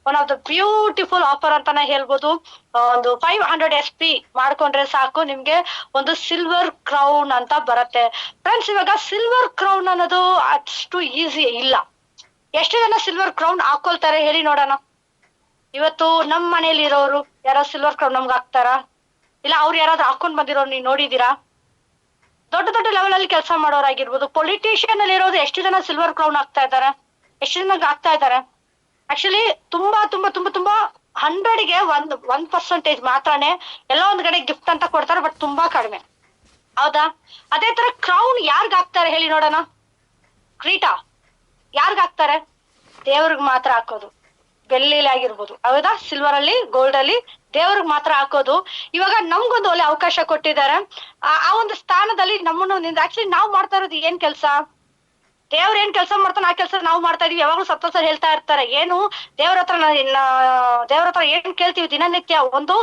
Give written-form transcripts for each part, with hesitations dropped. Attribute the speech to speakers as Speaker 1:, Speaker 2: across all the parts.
Speaker 1: One of the beautiful offer ಅಂತಾನೆ ಹೇಳ್ಬೋದು. ಒಂದು 500 SP ಮಾಡ್ಕೊಂಡ್ರೆ ಸಾಕು ನಿಮ್ಗೆ ಒಂದು ಸಿಲ್ವರ್ ಕ್ರೌನ್ ಅಂತ ಬರುತ್ತೆ. ಫ್ರೆಂಡ್ಸ್, ಇವಾಗ ಸಿಲ್ವರ್ ಕ್ರೌನ್ ಅನ್ನೋದು ಅಷ್ಟು ಈಸಿ ಇಲ್ಲ. ಎಷ್ಟು ಜನ ಸಿಲ್ವರ್ ಕ್ರೌನ್ ಹಾಕೊಳ್ತಾರೆ ಹೇಳಿ ನೋಡೋಣ. ಇವತ್ತು ನಮ್ ಮನೇಲಿ ಇರೋರು ಯಾರೋ ಸಿಲ್ವರ್ ಕ್ರೌನ್ ನಮ್ಗೆ ಹಾಕ್ತಾರ? ಇಲ್ಲ ಅವ್ರು ಯಾರಾದ್ರೂ ಹಾಕೊಂಡ್ ಬಂದಿರೋರು ನೀವು ನೋಡಿದೀರಾ? ದೊಡ್ಡ ದೊಡ್ಡ ಲೆವೆಲ್ ಅಲ್ಲಿ ಕೆಲಸ ಮಾಡೋರಾಗಿರ್ಬೋದು, ಪೊಲಿಟಿಷಿಯನ್ ಅಲ್ಲಿ ಇರೋದು ಎಷ್ಟು ಜನ ಸಿಲ್ವರ್ ಕ್ರೌನ್ ಆಗ್ತಾ ಇದ್ದಾರೆ? ಎಷ್ಟು ಜನ ಆಗ್ತಾ ಇದ್ದಾರೆ? ಆಕ್ಚುಲಿ ತುಂಬಾ ತುಂಬಾ ತುಂಬಾ ತುಂಬಾ 100ಗೆ 1% ಮಾತ್ರನೇ ಎಲ್ಲ ಒಂದ್ ಕಡೆ ಗಿಫ್ಟ್ ಅಂತ ಕೊಡ್ತಾರೆ, ಬಟ್ ತುಂಬಾ ಕಡಿಮೆ. ಹೌದಾ? ಅದೇ ತರ ಕ್ರೌನ್ ಯಾರ್ಗ್ ಹಾಕ್ತಾರೆ ಹೇಳಿ ನೋಡೋಣ? ಕ್ರೀಟಾ ಯಾರ್ಗ್ ಹಾಕ್ತಾರೆ? ದೇವ್ರಿಗೆ ಮಾತ್ರ ಹಾಕೋದು. ಬೆಳ್ಳಿಲಿ ಆಗಿರ್ಬೋದು, ಹೌದಾ? ಸಿಲ್ವರ್ ಅಲ್ಲಿ, ಗೋಲ್ಡ್ ಅಲ್ಲಿ ದೇವ್ರಿಗೆ ಮಾತ್ರ ಹಾಕೋದು. ಇವಾಗ ನಮ್ಗೊಂದು ಒಳ್ಳೆ ಅವಕಾಶ ಕೊಟ್ಟಿದ್ದಾರೆ. ಆ ಒಂದು ಸ್ಥಾನದಲ್ಲಿ ನಮ್ಮನ್ನು ನಿಂದ. ಆಕ್ಚುಲಿ ನಾವ್ ಮಾಡ್ತಾ ಇರೋದು ಏನ್ ಕೆಲ್ಸ? ದೇವ್ರ ಏನ್ ಕೆಲಸ ಮಾಡ್ತಾನೆ ಆ ಕೆಲಸ ನಾವು ಮಾಡ್ತಾ ಇದೀವಿ. ಯಾವಾಗ್ಲೂ ಸತ್ತೋಸರ್ ಹೇಳ್ತಾ ಇರ್ತಾರೆ, ಏನು ದೇವ್ರ ಹತ್ರ ಏನ್ ಕೇಳ್ತೀವಿ ದಿನನಿತ್ಯ? ಒಂದು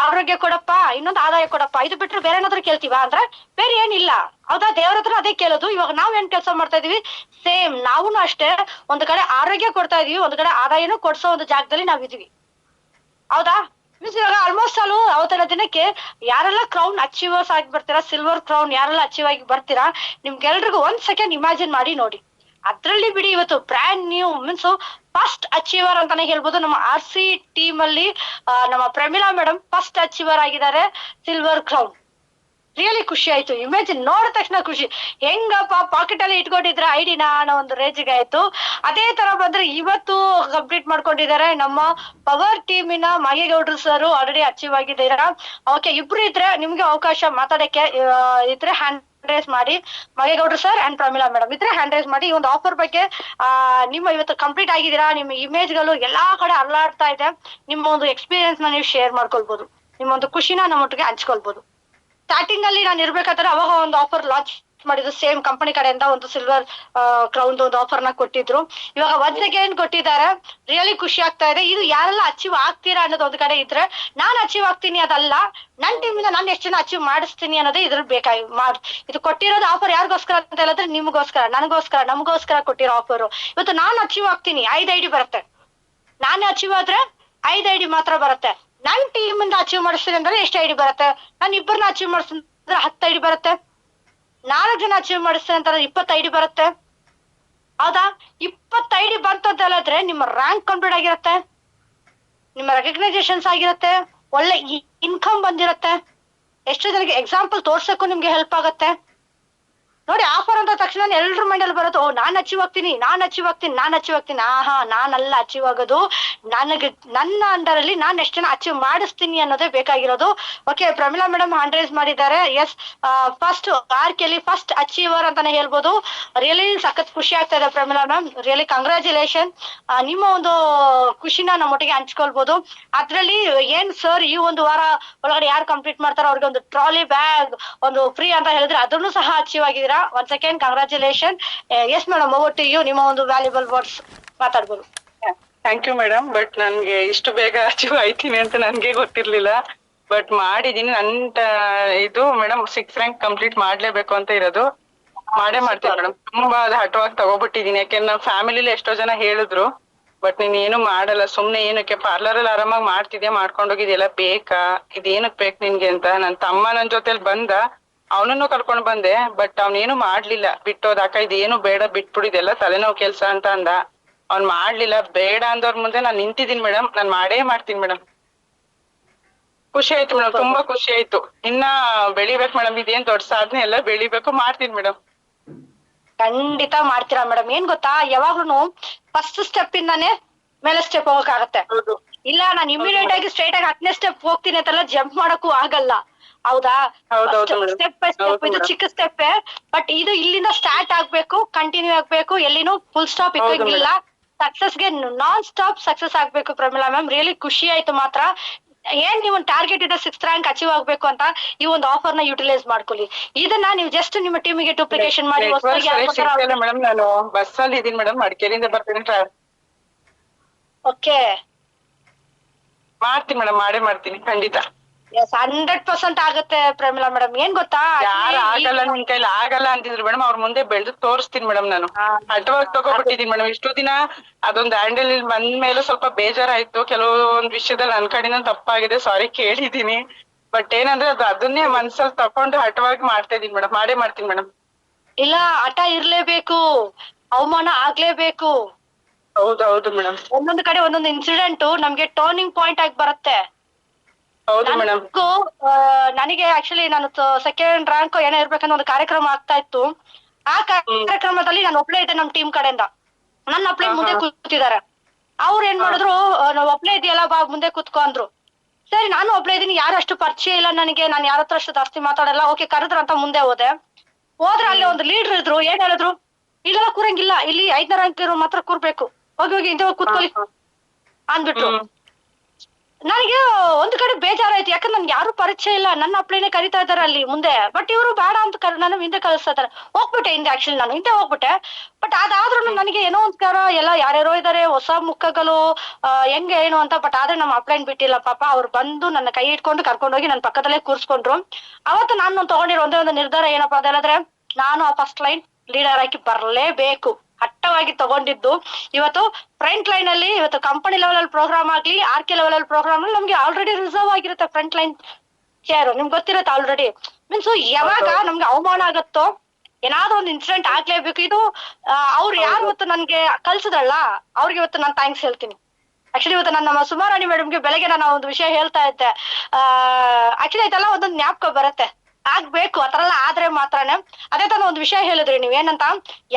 Speaker 1: ಆರೋಗ್ಯ ಕೊಡಪ್ಪ, ಇನ್ನೊಂದು ಆದಾಯ ಕೊಡಪ್ಪ, ಇದು ಬಿಟ್ರೆ ಬೇರೆ ಏನಾದ್ರು ಕೇಳ್ತೀವ ಅಂದ್ರೆ ಬೇರೆ ಏನಿಲ್ಲ. ಹೌದಾ? ದೇವ್ರ ಹತ್ರ ಅದೇ ಕೇಳೋದು. ಇವಾಗ ನಾವ್ ಏನ್ ಕೆಲಸ ಮಾಡ್ತಾ ಇದೀವಿ? ಸೇಮ್ ನಾವು ಅಷ್ಟೇ. ಒಂದ್ ಕಡೆ ಆರೋಗ್ಯ ಕೊಡ್ತಾ ಇದೀವಿ, ಒಂದ್ ಕಡೆ ಆದಾಯನೂ ಕೊಡ್ಸೋ ಒಂದು ಜಾಗದಲ್ಲಿ ನಾವ್ ಇದೀವಿ. ಹೌದಾ? ಮೀನ್ಸ್ ಇವಾಗ ಆಲ್ಮೋಸ್ಟ್ ಆಲ್ ಅವತ್ತಿನ ದಿನಕ್ಕೆ ಯಾರೆಲ್ಲ ಕ್ರೌನ್ ಅಚೀವರ್ಸ್ ಆಗಿ ಬರ್ತೀರಾ, ಸಿಲ್ವರ್ ಕ್ರೌನ್ ಯಾರೆಲ್ಲ ಅಚೀವ್ ಆಗಿ ಬರ್ತೀರಾ, ನಿಮ್ಗೆಲ್ರಿಗೂ 1 ಸೆಕೆಂಡ್ ಇಮ್ಯಾಜಿನ್ ಮಾಡಿ ನೋಡಿ. ಅದ್ರಲ್ಲಿ ಬಿಡಿ ಇವತ್ತು brand new means first achiever ಅಂತಾನೆ ಹೇಳ್ಬೋದು. ನಮ್ಮ RC ಟೀಮ್ ಅಲ್ಲಿ ನಮ್ಮ ಪ್ರಮೀಳಾ ಮೇಡಮ್ ಫಸ್ಟ್ ಅಚೀವರ್ ಆಗಿದ್ದಾರೆ ಸಿಲ್ವರ್ ಕ್ರೌನ್. ರಿಯಲಿ ಖುಷಿ ಆಯ್ತು. ಇಮೇಜಿನ್ ನೋಡಿದ ತಕ್ಷಣ ಖುಷಿ. ಹೆಂಗಪ್ಪ ಪಾಕೆಟ್ ಅಲ್ಲಿ ಇಟ್ಕೊಂಡಿದ್ರ ಐಡಿನ ಅನ್ನೋ ಒಂದು ರೇಂಜ್ಗೆ ಆಯ್ತು. ಅದೇ ತರ ಬಂದ್ರೆ ಇವತ್ತು ಕಂಪ್ಲೀಟ್ ಮಾಡ್ಕೊಂಡಿದ್ದಾರೆ ನಮ್ಮ ಪವರ್ ಟೀಮಿನ ಮಾಗೇಗೌಡ್ರು ಸರ್. ಆಲ್ರೆಡಿ ಅಚೀವ್ ಆಗಿದ್ದೀರಾ. ಓಕೆ, ಇಬ್ರು ಇದ್ರೆ ನಿಮ್ಗೆ ಅವಕಾಶ ಮಾತಾಡಕ್ಕೆ ಇದ್ರೆ ಹ್ಯಾಂಡ್ ರೈಸ್ ಮಾಡಿ. ಮಾಗೇಗೌಡ್ರು ಸರ್ ಅಂಡ್ ಪ್ರಮೀಳಾ ಮೇಡಮ್ ಇದ್ರೆ ಹ್ಯಾಂಡ್ ರೈಸ್ ಮಾಡಿ. ಈ ಒಂದು ಆಫರ್ ಬಗ್ಗೆ ನಿಮ್ಮ ಇವತ್ತು ಕಂಪ್ಲೀಟ್ ಆಗಿದ್ದೀರಾ, ನಿಮ್ಮ ಇಮೇಜ್ಗಳು ಎಲ್ಲಾ ಕಡೆ ಅಲ್ಲಾಡ್ತಾ ಇದೆ. ನಿಮ್ಮ ಒಂದು ಎಕ್ಸ್ಪೀರಿಯನ್ಸ್ ನ ನೀವು ಶೇರ್ ಮಾಡ್ಕೊಳ್ಬಹುದು, ನಿಮ್ಮ ಒಂದು ಖುಷಿನ ನಮ್ಮೊಟ್ಟಿಗೆ ಹಂಚ್ಕೊಳ್ಬಹುದು. ಸ್ಟಾರ್ಟಿಂಗ್ ಅಲ್ಲಿ ನಾನು ಇರ್ಬೇಕಾದ್ರೆ ಅವಾಗ ಒಂದು ಆಫರ್ ಲಾಂಚ್ ಮಾಡಿದ್ರು, ಸೇಮ್ ಕಂಪನಿ ಕಡೆಯಿಂದ ಒಂದು ಸಿಲ್ವರ್ ಕ್ರೌನ್ ಒಂದು ಆಫರ್ ನ ಕೊಟ್ಟಿದ್ರು. ಇವಾಗ ಒನ್ಸ್ ಅಗೇನ್ ಕೊಟ್ಟಿದ್ದಾರೆ. ರಿಯಲಿ ಖುಷಿ ಆಗ್ತಾ ಇದೆ. ಇದು ಯಾರೆಲ್ಲ ಅಚೀವ್ ಆಗ್ತೀರಾ ಅನ್ನೋದು ಒಂದ್ ಕಡೆ ಇದ್ರೆ, ನಾನ್ ಅಚೀವ್ ಆಗ್ತೀನಿ ಅದಲ್ಲ, ನನ್ ಟೀಮ್ ಇಂದ ನಾನು ಎಷ್ಟು ಜನ ಅಚೀವ್ ಮಾಡಿಸ್ತೀನಿ ಅನ್ನೋದೇ ಇದ್ರಲ್ಲಿ ಬೇಕಾಗಿ ಇದು ಕೊಟ್ಟಿರೋದು ಆಫರ್ ಯಾರಿಗೋಸ್ಕರ ಅಂತ ಹೇಳಿದ್ರೆ ನಿಮ್ಗೋಸ್ಕರ, ನನಗೋಸ್ಕರ, ನಮಗೋಸ್ಕರ ಕೊಟ್ಟಿರೋ ಆಫರ್. ಇವತ್ತು ನಾನು ಅಚೀವ್ ಆಗ್ತೀನಿ 5 ID ಬರುತ್ತೆ. ನಾನು ಅಚೀವ್ ಆದ್ರೆ 5 ID ಮಾತ್ರ ಬರುತ್ತೆ. ನನ್ ಟೀಮ್ ಇಂದ ಅಚೀವ್ ಮಾಡಿಸ್ತೀನಿ ಅಂದ್ರೆ ಎಷ್ಟು ID ಬರುತ್ತೆ? ನಾನು ಇಬ್ಬರನ್ನ ಅಚೀವ್ ಮಾಡಿಸಿದ್ರೆ 10 ID ಬರುತ್ತೆ. 4 ಜನ ಅಚೀವ್ ಮಾಡಿಸ್ತೀನಿ ಅಂತಂದ್ರೆ 20 ID ಬರುತ್ತೆ. ಹೌದಾ? 20 ID ಬಂತು ಅಂತ ಹೇಳಿದ್ರೆ ನಿಮ್ಮ ರ್ಯಾಂಕ್ ಕಂಪ್ಲೀಟ್ ಆಗಿರುತ್ತೆ, ನಿಮ್ಮ ರೆಕಗ್ನೈಸೇಷನ್ಸ್ ಆಗಿರುತ್ತೆ, ಒಳ್ಳೆ ಇನ್ಕಮ್ ಬಂದಿರುತ್ತೆ. ಎಷ್ಟು ಜನಕ್ಕೆ ಎಕ್ಸಾಂಪಲ್ ತೋರ್ಸಕ್ಕೂ ನಿಮ್ಗೆ ಹೆಲ್ಪ್ ಆಗುತ್ತೆ. ನೋಡಿ, ಆಫರ್ ಅಂತ ತಕ್ಷಣ ಎಲ್ರ ಮೈಂಡಲ್ಲಿ ಬರೋದು, ನಾನ್ ಅಚೀವ್ ಆಗ್ತೀನಿ, ನಾನ್ ಅಚೀವ್ ಆಗ್ತೀನಿ, ನಾನ್ ಅಚೀವ್ ಆಗ್ತೀನಿ. ನಾನಲ್ಲ ಅಚೀವ್ ಆಗೋದು, ನನಗೆ ನನ್ನ ಅಂಡರ್ ಅಲ್ಲಿ ನಾನ್ ಎಷ್ಟು ಜನ ಅಚೀವ್ ಮಾಡಿಸ್ತೀನಿ ಅನ್ನೋದೇ ಬೇಕಾಗಿರೋದು. Okay, Pramila madam hand raise ಮಾಡಿದ್ದಾರೆ. ಎಸ್, ಫಸ್ಟ್ ಆರ್ಕೆಲಿ ಫಸ್ಟ್ ಅಚೀವರ್ ಅಂತಾನೆ ಹೇಳ್ಬೋದು. ರಿಯಲಿ ಸಖತ್ ಖುಷಿ ಆಗ್ತಾ ಇದೆ ಪ್ರಮೀಳಾ ಮ್ಯಾಮ್. Really congratulation. ನಿಮ್ಮ ಒಂದು ಖುಷಿನ ನಮ್ಮೊಟ್ಟಿಗೆ ಹಂಚ್ಕೊಳ್ಬಹುದು. ಅದ್ರಲ್ಲಿ ಏನ್ ಸರ್ ಈ ಒಂದು ವಾರ ಒಳಗಡೆ ಯಾರು ಕಂಪ್ಲೀಟ್ ಮಾಡ್ತಾರೋ ಅವ್ರಿಗೆ ಒಂದು ಟ್ರಾಲಿ ಬ್ಯಾಗ್ ಒಂದು ಫ್ರೀ ಅಂತ ಹೇಳಿದ್ರೆ ಅದನ್ನು ಸಹ ಅಚೀವ್ ಆಗಿದ್ದೀರಾ. Once again congratulation. Yes madam, over to you. ನಿಮ್ಮ ಒಂದು ವ್ಯಾಲ್ಯೂಬಲ್ ವರ್ಡ್ಸ್ ಮಾತಾಡ್ಬೋದು.
Speaker 2: Thank you madam. ಬಟ್ ನನ್ಗೆ ಇಷ್ಟು ಬೇಗ ಅಚೀವ್ ಆಯ್ತೀನಿ ಅಂತ ನನ್ಗೆ ಗೊತ್ತಿರ್ಲಿಲ್ಲ. ಬಟ್ ಮಾಡಿದೀನಿ. ಇದು ಮೇಡಮ್ 6th ರ್ಯಾಂಕ್ ಕಂಪ್ಲೀಟ್ ಮಾಡ್ಲೇಬೇಕು ಅಂತ ಇರೋದು. ಮಾಡೇ ಮಾಡ್ತೀನಿ ಮೇಡಮ್. ತುಂಬಾ ಹಠವಾಗಿ ತಗೋಬಿಟ್ಟಿದೀನಿ. ಯಾಕೆಂದ್ರೆ ನಮ್ಮ ಫ್ಯಾಮಿಲಿಲಿ ಎಷ್ಟೋ ಜನ ಹೇಳಿದ್ರು, ಬಟ್ ನೀನ್ ಏನು ಮಾಡಲ್ಲ, ಸುಮ್ನೆ ಏನಕ್ಕೆ ಪಾರ್ಲರ್ ಅಲ್ಲಿ ಆರಾಮಾಗಿ ಮಾಡ್ತಿದ್ಯಾ, ಮಾಡ್ಕೊಂಡೋಗಿದೆಲ್ಲ ಬೇಕಾ, ಇದೇನಕ್ ಬೇಕು ನಿನ್ಗೆ ಅಂತ. ನನ್ ತಮ್ಮ ನನ್ ಜೊತೆಲಿ ಬಂದ, ಅವನನ್ನು ಕರ್ಕೊಂಡ್ ಬಂದೆ. ಬಟ್ ಅವ್ನೇನು ಮಾಡ್ಲಿಲ್ಲ, ಬಿಟ್ಟೋದಾಕ ಇದೇನು ಬೇಡ, ಬಿಟ್ಬಿಡು, ಇದೆಲ್ಲ ತಲೆನೋವು ಕೆಲ್ಸ ಅಂತ ಅಂದ. ಅವ್ನ್ ಮಾಡ್ಲಿಲ್ಲ. ಬೇಡ ಅಂದವ್ರ ಮುಂದೆ ನಾನ್ ನಿಂತಿದ್ದೀನಿ ಮೇಡಮ್. ನಾನ್ ಮಾಡೇ ಮಾಡ್ತೀನಿ ಮೇಡಮ್. ಖುಷಿ ಆಯ್ತು ಮೇಡಮ್, ತುಂಬಾ ಖುಷಿ ಆಯ್ತು. ಇನ್ನ ಬೆಳಿಬೇಕು ಮೇಡಮ್. ಇದೇನ್ ದೊಡ್ಡ ಸಾಧನೆ ಎಲ್ಲ, ಬೆಳಿಬೇಕು, ಮಾಡ್ತೀನಿ ಮೇಡಮ್.
Speaker 1: ಖಂಡಿತ ಮಾಡ್ತೀರಾ ಮೇಡಮ್. ಏನ್ ಗೊತ್ತಾ, ಯಾವಾಗ್ಲೂ ಫಸ್ಟ್ ಸ್ಟೆಪ್ ಇಂದಾನೆ ಮೇಲೆ ಸ್ಟೆಪ್ ಹೋಗಕ್ಕಾಗತ್ತೆ. ಇಲ್ಲ ನಾನು ಇಮಿಡಿಯೇಟ್ ಆಗಿ ಸ್ಟ್ರೈಟ್ ಆಗಿ 10ನೇ ಸ್ಟೆಪ್ ಹೋಗ್ತೀನಿ ಅಂತೆಲ್ಲ ಜಂಪ್ ಮಾಡಕ್ಕೂ ಆಗಲ್ಲ. ಹೌದಾ? Step by step. ಇದು ಚಿಕ್ಕ ಸ್ಟೆಪ್, ಬಟ್ ಇದು ಇಲ್ಲಿಂದ ಸ್ಟಾರ್ಟ್ ಆಗ್ಬೇಕು, ಕಂಟಿನ್ಯೂ ಆಗ್ಬೇಕು, ಎಲ್ಲಿನೂ ಫುಲ್ ಸ್ಟಾಪ್ ಇಕ್ಕಂಗಿಲ್ಲ. ಸಕ್ಸಸ್ಗೆ ನಾನ್ ಸ್ಟಾಪ್ ಸಕ್ಸಸ್ ಆಗ್ಬೇಕು ಪ್ರಮೀಳಾ ಮ್ಯಾಮ್. ರಿಯಲಿ ಖುಷಿ ಆಯ್ತು ಮಾತ್ರ. ಏನ್ ನೀವು ಟಾರ್ಗೆಟ್ ಇದೆ 6th ರ್ಯಾಂಕ್ ಅಚೀವ್ ಆಗ್ಬೇಕು ಅಂತ, ಈ ಒಂದು ಆಫರ್ ನ ಯುಟಿಲೈಸ್ ಮಾಡ್ಕೊಳ್ಳಿ. ಇದನ್ನ ನೀವು ಜಸ್ಟ್ ನಿಮ್ಮ ಟೀಮಿಗೆ ಡೂಪ್ಲಿಕೇಶನ್ ಮಾಡಿ
Speaker 2: ಮೇಡಮ್. ನಾನು ಬಸ್ ಅಲ್ಲಿ ಇದೀನಿ ಮೇಡಮ್, ಮಡಿಕೇರಿಯಿಂದ ಬರ್ತೀನಿ.
Speaker 1: ಓಕೆ,
Speaker 2: ಮಾಡ್ತೀನಿ ಮೇಡಮ್, ಮಾಡೇ ಮಾಡ್ತೀನಿ ಖಂಡಿತ.
Speaker 1: ಎಸ್ 100% ಆಗುತ್ತೆ ಪ್ರಮಿಳಾ ಮೇಡಮ್. ಏನ್ ಗೊತ್ತಾ,
Speaker 2: ಯಾರು ಆಗಲ್ಲ ನಿನ್ ಕೈಲಿ ಆಗಲ್ಲ ಅಂತಿದ್ರು ಮೇಡಮ್, ಅವ್ರ ಮುಂದೆ ಬೆಳೆದು ತೋರಿಸ್ತೀನಿ ಮೇಡಮ್. ನಾನು ಹಠವಾಗಿ ತಗೋಬಿಟ್ಟಿದೀನಿ ಮೇಡಮ್. ಇಷ್ಟು ದಿನ ಅದೊಂದು ಹ್ಯಾಂಡಲ್ ಬಂದ ಮೇಲೆ ಸ್ವಲ್ಪ ಬೇಜಾರಾಯ್ತು, ಕೆಲವೊಂದ್ ವಿಷಯದಲ್ಲಿ ನನ್ ಕಡೆಯಿಂದ ತಪ್ಪಾಗಿದೆ, ಸಾರಿ ಕೇಳಿದೀನಿ. ಬಟ್ ಏನಂದ್ರೆ ಅದನ್ನೇ ಮನ್ಸಲ್ಲಿ ತಕೊಂಡು ಹಠವಾಗಿ ಮಾಡ್ತಾ ಇದೀನಿ ಮೇಡಮ್, ಮಾಡೇ ಮಾಡ್ತೀನಿ ಮೇಡಮ್.
Speaker 1: ಇಲ್ಲ, ಹಠ ಇರ್ಲೇಬೇಕು, ಅವಮಾನ ಆಗ್ಲೇಬೇಕು.
Speaker 2: ಹೌದೌದು ಮೇಡಮ್.
Speaker 1: ಒಂದೊಂದು ಕಡೆ ಒಂದೊಂದು ಇನ್ಸಿಡೆಂಟ್ ನಮ್ಗೆ ಟರ್ನಿಂಗ್ ಪಾಯಿಂಟ್ ಆಗಿ ಬರುತ್ತೆ.
Speaker 2: ಹೌದು ಮೇಡಮ್.
Speaker 1: ನನಗೆ ಆಕ್ಚುಲಿ ನಾನು ಸೆಕೆಂಡ್ ರ್ಯಾಂಕ್ ಏನೋ ಇರ್ಬೇಕನ್ನೋ ಒಂದು ಕಾರ್ಯಕ್ರಮ ಆಗ್ತಾ ಇತ್ತು. ಆ ಕಾರ್ಯಕ್ರಮದಲ್ಲಿ ನಾನು ಒಬ್ಳೆ ಇದ್ದೆ ನಮ್ ಟೀಮ್ ಕಡೆಯಿಂದ. ನನ್ನ ಒಬ್ಳೆ ಮುಂದೆ ಕೂತಿದ್ದಾರೆ. ಅವ್ರು ಏನ್ ಮಾಡಿದ್ರು, ನಾವ್ ಒಬ್ಳೆ ಇದೆಯಲ್ಲ ಬಾ ಮುಂದೆ ಕೂತ್ಕೊ ಅಂದ್ರು. ಸರಿ, ನಾನು ಒಬ್ಳೆ ಇದೀನಿ, ಯಾರು ಅಷ್ಟು ಪರಿಚಯ ಇಲ್ಲ ನನಗೆ, ನಾನು ಯಾರ ಹತ್ರ ಅಷ್ಟು ಜಾಸ್ತಿ ಮಾತಾಡಲ್ಲ. ಓಕೆ ಕರೆದ್ರ ಅಂತ ಮುಂದೆ ಹೋದ್ರೆ ಅಲ್ಲಿ ಒಂದು ಲೀಡರ್ ಇದ್ರು. ಏನ್ ಹೇಳಿದ್ರು, ಇಲ್ಲೆಲ್ಲ ಕೂರಂಗಿಲ್ಲ, ಇಲ್ಲಿ 5ನೇ ರ್ಯಾಂಕ್ ಇರೋ ಮಾತ್ರ ಕೂರ್ಬೇಕು, ಹೋಗಿ ಹೋಗಿ ಇಂತ ಕೂತ್ಕೊಳ್ಳಿ ಅಂದ್ಬಿಟ್ರು. ನನಗೆ ಒಂದ್ ಕಡೆ ಬೇಜಾರಾಯ್ತು, ಯಾಕಂದ್ರೆ ನನ್ಗೆ ಯಾರು ಪರಿಚಯ ಇಲ್ಲ, ನನ್ನ ಅಪ್ಲೇನೆ ಕರಿತಾ ಇದಾರೆ ಅಲ್ಲಿ ಮುಂದೆ. ಬಟ್ ಇವರು ಬೇಡ ಅಂತ ನನ್ನ ಹಿಂದೆ ಕಳಿಸ್ತಾ ಇದಾರೆ. ಹೋಗ್ಬಿಟ್ಟೆ ಹಿಂದೆ, ಆಕ್ಚುಲಿ ನಾನು ಹಿಂದೆ ಹೋಗ್ಬಿಟ್ಟೆ. ಬಟ್ ಅದಾದ್ರೂ ನನಗೆ ಏನೋ ಒಂದ್ಕಾರ ಎಲ್ಲ ಯಾರ್ಯಾರೋ ಇದಾರೆ, ಹೊಸ ಮುಖಗಳು, ಹೆಂಗೆ ಏನು ಅಂತ. ಬಟ್ ಆದ್ರೆ ನಮ್ಮ ಅಪ್ಲೈನ್ ಬಿಟ್ಟಿಲ್ಲ ಪಾಪ. ಅವ್ರು ಬಂದು ನನ್ನ ಕೈ ಇಟ್ಕೊಂಡು ಕರ್ಕೊಂಡೋಗಿ ನನ್ನ ಪಕ್ಕದಲ್ಲೇ ಕೂರ್ಸ್ಕೊಂಡ್ರು. ಅವತ್ತು ನಾನು ತಗೊಂಡಿರೋ ಒಂದೇ ಒಂದು ನಿರ್ಧಾರ ಏನಪ್ಪಾ ಅಂತ ಹೇಳಿದ್ರೆ, ನಾನು ಆ ಫಸ್ಟ್ ಲೈನ್ ಲೀಡರ್ ಆಗಿ ಬರ್ಲೇಬೇಕು, ಹಟ್ಟವಾಗಿ ತಗೊಂಡಿದ್ದು. ಇವತ್ತು ಫ್ರಂಟ್ ಲೈನ್ ಅಲ್ಲಿ, ಇವತ್ತು ಕಂಪನಿ ಲೆವೆಲ್ ಅಲ್ಲಿ ಪ್ರೋಗ್ರಾಮ್ ಆಗ್ಲಿ, RK ಲೆವೆಲ್ ಅಲ್ಲಿ ಪ್ರೋಗ್ರಾಮ್ ಅಲ್ಲಿ ನಮ್ಗೆ ಆಲ್ರೆಡಿ ರಿಸರ್ವ್ ಆಗಿರುತ್ತೆ ಫ್ರಂಟ್ ಲೈನ್ ಚೇರ್, ನಿಮ್ಗೆ ಗೊತ್ತಿರುತ್ತೆ ಆಲ್ರೆಡಿ. ಮೀನ್ಸ್ ಯಾವಾಗ ನಮ್ಗೆ ಅವಮಾನ ಆಗತ್ತೋ, ಏನಾದ್ರೂ ಒಂದು ಇನ್ಸಿಡೆಂಟ್ ಆಗ್ಲೇಬೇಕು. ಇದು ಅವ್ರು ಯಾರು ಇವತ್ತು ನನ್ಗೆ ಕಲ್ಸದಲ್ಲ, ಅವ್ರಿಗೆ ಇವತ್ತು ನಾನು ಥ್ಯಾಂಕ್ಸ್ ಹೇಳ್ತೀನಿ. ಆಕ್ಚುಲಿ ಇವತ್ತು ನಮ್ಮ ಸುಮಾರಾಣಿ ಮೇಡಮ್ಗೆ ಬೆಳಗ್ಗೆ ನಾನು ಒಂದು ವಿಷಯ ಹೇಳ್ತಾ ಇದ್ದೆ. ಆಕ್ಚುಲಿ ಇದೆಲ್ಲ ಒಂದೊಂದು ಜ್ಞಾಪಕ ಬರುತ್ತೆ, ಆಗ್ಬೇಕು ಆತರ ಎಲ್ಲ ಆದ್ರೆ ಮಾತ್ರನೇ. ಅದೇ ತರ ಒಂದ್ ವಿಷಯ ಹೇಳಿದ್ರಿ ನೀವೇನಂತ,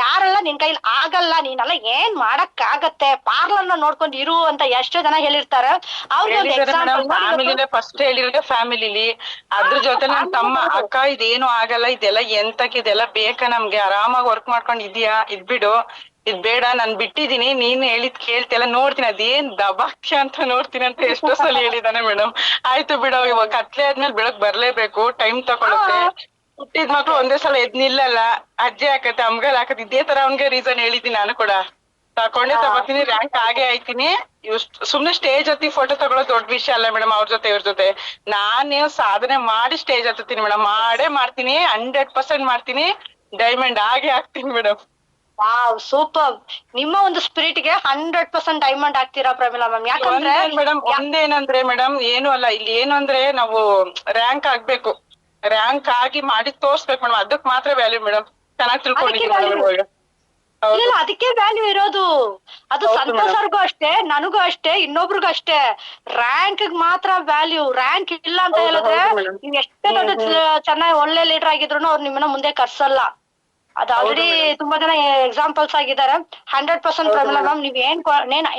Speaker 1: ಯಾರೆಲ್ಲ ನಿನ್ ಕೈಲಿ ಆಗಲ್ಲ, ನೀನೆಲ್ಲ ಏನ್ ಮಾಡಕ್ ಆಗತ್ತೆ, ಪಾರ್ಲರ್ನ ನೋಡ್ಕೊಂಡು ಇರು ಅಂತ ಎಷ್ಟೋ ಜನ ಹೇಳಿರ್ತಾರೆ. ಅವ್ರಿಗೆ ಒಂದು ಎಕ್ಸಾಂಪಲ್
Speaker 2: ಫಸ್ಟ್ ಹೇಳಿರೋದು ಫ್ಯಾಮಿಲಿಲಿ, ಅದ್ರ ಜೊತೆ ನನ್ ತಮ್ಮ ಅಕ್ಕ ಇದೇನು ಆಗಲ್ಲ, ಇದೆಲ್ಲ ಎಂತಕ್, ಇದೆಲ್ಲ ಬೇಕಾ ನಮ್ಗೆ, ಆರಾಮಾಗಿ ವರ್ಕ್ ಮಾಡ್ಕೊಂಡ್ ಇದೀಯಾ, ಇದ್ಬಿಡು, ಇದ್ ಬೇಡ, ನಾನ್ ಬಿಟ್ಟಿದೀನಿ, ನೀನ್ ಹೇಳಿದ್ ಕೇಳ್ತಿಯಲ್ಲ, ನೋಡ್ತೀನಿ ಅದೇನ್ ದಬಾಕ್ಯ ಅಂತ ನೋಡ್ತೀನಿ ಅಂತ ಎಷ್ಟೋ ಸಲ ಹೇಳಿದಾನೆ ಮೇಡಮ್. ಆಯ್ತು ಬಿಡೋ, ಇವಾಗ ಕತ್ಲೆ ಆದ್ಮೇಲೆ ಬೆಳಕ್ ಬರ್ಲೇಬೇಕು, ಟೈಮ್ ತಗೊಳುತ್ತೆ. ಹುಟ್ಟಿದ್ ಮಕ್ಳು ಒಂದೇ ಸಲ ಎದ್ ನಿಲ್ಲಲ್ಲ, ಅಜ್ಜೆ ಹಾಕತ್ತೆ, ಅಮ್ಗಲ್ ಹಾಕತ್ತೆ, ಇದೇ ತರ ಅವ್ನ್ಗೆ ರೀಸನ್ ಹೇಳಿದೀನಿ ನಾನು ಕೂಡ. ತಕೊಂಡೇ ತಗೋತೀನಿ, ರ್ಯಾಂಕ್ ಆಗೇ ಆಯ್ತೀನಿ. ಸುಮ್ನೆ ಸ್ಟೇಜ್ ಹತ್ತಿ ಫೋಟೋ ತಗೊಳ್ಳೋದು ದೊಡ್ಡ ವಿಷಯ ಅಲ್ಲ ಮೇಡಮ್. ಅವ್ರ ಜೊತೆ ಇವ್ರ ಜೊತೆ ನಾನೇ ಸಾಧನೆ ಮಾಡಿ ಸ್ಟೇಜ್ ಹತ್ತೀನಿ ಮೇಡಮ್, ಮಾಡೇ ಮಾಡ್ತೀನಿ, 100% ಮಾಡ್ತೀನಿ, ಡೈಮಂಡ್ ಆಗೇ ಆಗ್ತೀನಿ ಮೇಡಮ್.
Speaker 1: Wow, super. ನಿಮ್ಮ ಒಂದು ಸ್ಪಿರಿಟ್ ಗೆ 100% ಡೈಮಂಡ್ ಆಗ್ತೀರಾ ಪ್ರಮಿಳಾ ಮ್ಯಾಮ್. ಯಾಕಂದ್ರೆ
Speaker 2: ಮೇಡಮ್ ಒಂದೇನಂದ್ರೆ ಮೇಡಮ್, ಏನು ಅಲ್ಲ, ಇಲ್ಲಿ ಏನು ಅಂದ್ರೆ ನಾವು ರ್ಯಾಂಕ್ ಆಗ್ಬೇಕು, ರ್ಯಾಂಕ್ ಆಗಿ ಮಾಡಿ ತೋರ್ಸ್ಬೇಕು ಮೇಡಮ್, ಅದಕ್ ಮಾತ್ರ ವ್ಯಾಲ್ಯೂ ಮೇಡಮ್. ಚೆನ್ನಾಗಿ ತಿಳ್ಕೊಂಡಿದ್ದೀನಿ.
Speaker 1: ಇಲ್ಲ, ಅದಕ್ಕೆ ವ್ಯಾಲ್ಯೂ ಇರೋದು. ಅದು ಸಂತೋಷ್ ಅವ್ರಿಗೂ ಅಷ್ಟೇ, ನನಗೂ ಅಷ್ಟೇ, ಇನ್ನೊಬ್ರಿಗೂ ಅಷ್ಟೇ. ರ್ಯಾಂಕ್ ಮಾತ್ರ ವ್ಯಾಲ್ಯೂ. ರ್ಯಾಂಕ್ ಇಲ್ಲ ಅಂತ ಹೇಳಿದ್ರೆ ನೀವ್ ಎಷ್ಟೇ ದೊಡ್ಡ ಚೆನ್ನಾಗಿ ಒಳ್ಳೆ ಲೀಡರ್ ಆಗಿದ್ರು ಅವ್ರು ನಿಮ್ಮನ್ನ ಮುಂದೆ ಕರ್ಸಲ್ಲ. ಅದು ಆಲ್ರೆಡಿ ತುಂಬಾ ಜನ ಎಕ್ಸಾಂಪಲ್ಸ್ ಆಗಿದ್ದಾರೆ. 100% ಪ್ರಮಿಳಾ ಮ್ಯಾಮ್, ನೀವ್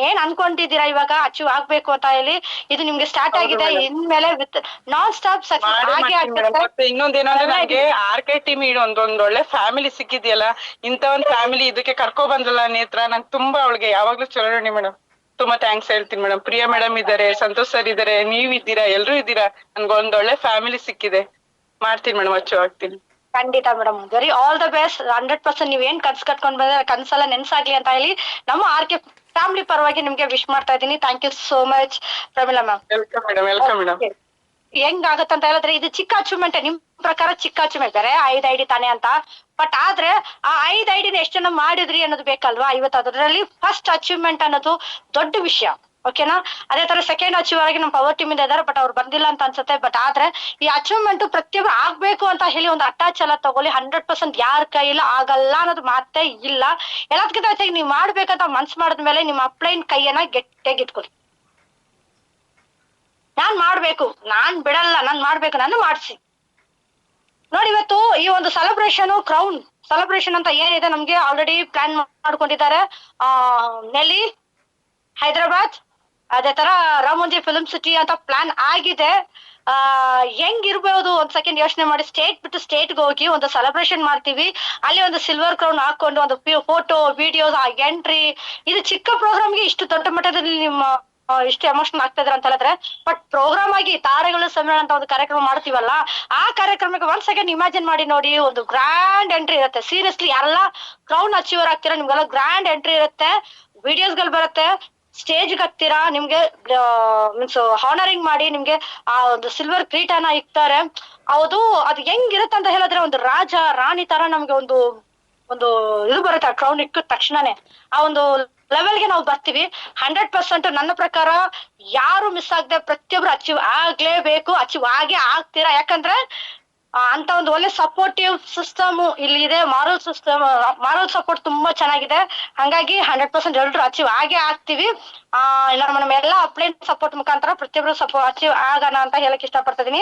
Speaker 1: ಏನ್ ಅನ್ಕೊಂಡಿದ್ದೀರಾ ಇವಾಗ ಅಚೀವ್ ಆಗ್ಬೇಕು ಅಂತ ಹೇಳಿ, ಇದು ನಿಮ್ಗೆ ಸ್ಟಾರ್ಟ್ ಆಗಿದೆ. ಇನ್ಮೇಲೆ ವಿತ್ ನಾನ್ ಸ್ಟಾಪ್ ಸಕ್ಸಸ್ ಆಗಿ
Speaker 2: ಆಗ್ತದೆ. ಇನ್ನೊಂದೇನಂದ್ರೆ ನಂಗೆ RK ಟೀಮ್ ಒಂದೊಂದ್ ಒಳ್ಳೆ ಫ್ಯಾಮಿಲಿ ಸಿಕ್ಕಿದ್ಯಲ್ಲ, ಇಂತ ಒಂದ್ ಫ್ಯಾಮಿಲಿ ಇದಕ್ಕೆ ಕರ್ಕೊ ಬಂದ್ರಲ್ಲ ನೇತ್ರ, ನಂಗೆ ತುಂಬಾ ಅವಳಿಗೆ ಯಾವಾಗ್ಲೂ ಚಲೋಣಿ ಮೇಡಮ್, ತುಂಬಾ ಥ್ಯಾಂಕ್ಸ್ ಹೇಳ್ತೀನಿ ಮೇಡಮ್. ಪ್ರಿಯಾ ಮೇಡಮ್ ಇದಾರೆ, ಸಂತೋಷ್ ಸರ್ ಇದಾರೆ, ನೀವ್ ಇದ್ದೀರಾ, ಎಲ್ರು ಇದ್ದೀರಾ, ನನ್ಗೆ ಒಂದೊಳ್ಳೆ ಫ್ಯಾಮಿಲಿ ಸಿಕ್ಕಿದೆ. ಮಾಡ್ತೀನಿ ಮೇಡಮ್, ಅಚೀವ್ ಆಗ್ತೀನಿ.
Speaker 1: ಖಂಡಿತ madam, very all the best. 100% ನೀವ್ ಏನ್ ಕನ್ಸ್ ಕಟ್ಕೊಂಡ್ ಬಂದ್ರೆ ಕನ್ಸೆಲ್ಲ ನೆನ್ಸಾಗ್ಲಿ ಅಂತ ಹೇಳಿ ನಮ್ಮ RK ಫ್ಯಾಮಿಲಿ ಪರವಾಗಿ ನಿಮ್ಗೆ ವಿಶ್ ಮಾಡ್ತಾ ಇದ್ದೀನಿ. Thank you so much Pramila ma'am.
Speaker 2: Welcome madam, welcome madam.
Speaker 1: ಹೆಂಗಾಗತ್ತ ಅಂತ ಹೇಳಿದ್ರೆ, ಇದು ಚಿಕ್ಕ ಅಚೀವ್ಮೆಂಟ್, ನಿಮ್ ಪ್ರಕಾರ ಚಿಕ್ಕ ಅಚೀವ್ಮೆಂಟ್ ಬೇರೆ 5 ID ತಾನೆ ಅಂತ. ಬಟ್ ಆದ್ರೆ ಆ 5 IDನ ಎಷ್ಟ್ ಜನ ಮಾಡಿದ್ರಿ ಅನ್ನೋದು ಬೇಕಲ್ವಾ. ಇವತ್ತು ಅದರಲ್ಲಿ ಫಸ್ಟ್ ಅಚೀವ್ಮೆಂಟ್ ಅನ್ನೋದು ದೊಡ್ಡ ವಿಷಯ, ಓಕೆನಾ. ಅದೇ ತರ ಸೆಕೆಂಡ್ ಅಚೀವರ್ ಆಗಿ ನಮ್ಮ ಪವರ್ ಟೀಮ್ ಇಂದ ಇದಾರೆ, ಬಟ್ ಅವ್ರು ಬಂದಿಲ್ಲ ಅಂತ ಅನ್ಸುತ್ತೆ. ಬಟ್ ಆದ್ರೆ ಈ ಅಚೀವ್ಮೆಂಟ್ ಪ್ರತಿಯೊಬ್ರು ಆಗ್ಬೇಕು ಅಂತ ಹೇಳಿ ಒಂದು ಅಟ್ಯಾಚ್ ಎಲ್ಲ ತಗೊಳ್ಳಿ. 100% ಯಾರ ಕೈಯಲ್ಲಿ ಆಗಲ್ಲ ಅನ್ನೋದು ಮಾತೇ ಇಲ್ಲ. ಎಲ್ಲದಕ್ಕಿಂತ ಹೆಚ್ಚಾಗಿ ನೀವ್ ಮಾಡ್ಬೇಕಂತ ಮನ್ಸ್ ಮಾಡಿದ್ಮೇಲೆ ನಿಮ್ಮ ಅಪ್ಲೈನ್ ಕೈಯನ್ನ ಗಟ್ಟಿಯಾಗಿ ಇಟ್ಕೊಳ್ಳಿ. ನಾನ್ ಮಾಡ್ಬೇಕು, ನಾನ್ ಬಿಡಲ್ಲ, ನಾನ್ ಮಾಡ್ಬೇಕು, ನಾನು ಮಾಡ್ಸಿ ನೋಡಿ. ಇವತ್ತು ಈ ಒಂದು ಕ್ರೌನ್ ಸೆಲೆಬ್ರೇಷನ್ ಅಂತ ಏನಿದೆ ನಮ್ಗೆ ಆಲ್ರೆಡಿ ಪ್ಲಾನ್ ಮಾಡ್ಕೊಂಡಿದ್ದಾರೆ. ನೆಲ್ಲಿ, ಹೈದರಾಬಾದ್, ಅದೇ ತರ ರಾಮೋಜಿ ಫಿಲ್ಮ್ ಸಿಟಿ ಅಂತ ಪ್ಲಾನ್ ಆಗಿದೆ. ಹೆಂಗಿರ್ಬೋದು ಒಂದ್ ಸೆಕೆಂಡ್ ಯೋಚನೆ ಮಾಡಿ. ಸ್ಟೇಟ್ ಬಿಟ್ಟು ಸ್ಟೇಟ್ಗೆ ಹೋಗಿ ಒಂದು ಸೆಲೆಬ್ರೇಷನ್ ಮಾಡ್ತೀವಿ. ಅಲ್ಲಿ ಒಂದು ಸಿಲ್ವರ್ ಕ್ರೌನ್ ಹಾಕೊಂಡು ಒಂದು ಫೋಟೋ ವಿಡಿಯೋಸ್, ಆ ಎಂಟ್ರಿ, ಇದು ಚಿಕ್ಕ ಪ್ರೋಗ್ರಾಮ್ಗೆ ಇಷ್ಟು ದೊಡ್ಡ ಮಟ್ಟದಲ್ಲಿ ನಿಮ್ಮ ಇಷ್ಟು ಎಮೋಷನಲ್ ಆಗ್ತಾ ಇದ್ರ ಅಂತ ಹೇಳಿದ್ರೆ, ಬಟ್ ಪ್ರೋಗ್ರಾಮ್ ಆಗಿ ತಾರೆಗಳು ಸಮ್ಮೇಳನ ಅಂತ ಒಂದು ಕಾರ್ಯಕ್ರಮ ಮಾಡ್ತೀವಲ್ಲ, ಆ ಕಾರ್ಯಕ್ರಮಕ್ಕೆ ಒಂದ್ ಸೆಕೆಂಡ್ ಇಮ್ಯಾಜಿನ್ ಮಾಡಿ ನೋಡಿ. ಒಂದು ಗ್ರ್ಯಾಂಡ್ ಎಂಟ್ರಿ ಇರುತ್ತೆ. ಸೀರಿಯಸ್ಲಿ ಯಾರೆಲ್ಲ ಕ್ರೌನ್ ಅಚೀವರ್ ಆಗ್ತೀರಾ ನಿಮ್ಗೆಲ್ಲ ಗ್ರ್ಯಾಂಡ್ ಎಂಟ್ರಿ ಇರುತ್ತೆ, ವಿಡಿಯೋಸ್ ಗಳು ಬರುತ್ತೆ, ಸ್ಟೇಜ್ ಹತ್ತಿರ ನಿಮ್ಗೆ ಮೀನ್ಸ್ ಹಾನರಿಂಗ್ ಮಾಡಿ ನಿಮ್ಗೆ ಆ ಒಂದು ಸಿಲ್ವರ್ ಕ್ರೀಟನ ಇಕ್ತಾರೆ. ಅದು ಹೆಂಗಿರುತ್ತೆ ಅಂತ ಹೇಳಿದ್ರೆ ಒಂದು ರಾಜ ರಾಣಿ ತರ ನಮ್ಗೆ ಒಂದು ಒಂದು ಇದು ಬರುತ್ತೆ ಆ ಕ್ರೌನ್ ಇಕ್ಕಿದ ತಕ್ಷಣನೇ ಆ ಒಂದು ಲೆವೆಲ್ಗೆ ನಾವು ಬರ್ತೀವಿ. 100% ನನ್ನ ಪ್ರಕಾರ ಯಾರು ಮಿಸ್ ಆಗದೆ ಪ್ರತಿಯೊಬ್ರು ಅಚೀವ್ ಆಗ್ಲೇಬೇಕು, ಅಚೀವ್ ಆಗೇ ಆಗ್ತೀರಾ. ಯಾಕಂದ್ರೆ ಅಂತ ಒಂದು ಒಳ್ಳೆ ಸಪೋರ್ಟಿವ್ ಸಿಸ್ಟಮ್ ಇಲ್ಲಿ ಇದೆ. ಮಾರಲ್ ಸಪೋರ್ಟ್ ತುಂಬಾ ಚೆನ್ನಾಗಿದೆ. ಹಂಗಾಗಿ 100% ಎಲ್ರು ಅಚೀವ್ ಆಗೇ ಆಗ್ತೀವಿ. ನಮ್ಮ ಎಲ್ಲಾ ಅಪ್ಲೈನ್ ಸಪೋರ್ಟ್ ಮುಖಾಂತರ ಪ್ರತಿಯೊಬ್ರು ಅಚೀವ್ ಆಗೋಣ ಅಂತ ಹೇಳಕ್ ಇಷ್ಟಪಡ್ತಿದೀನಿ.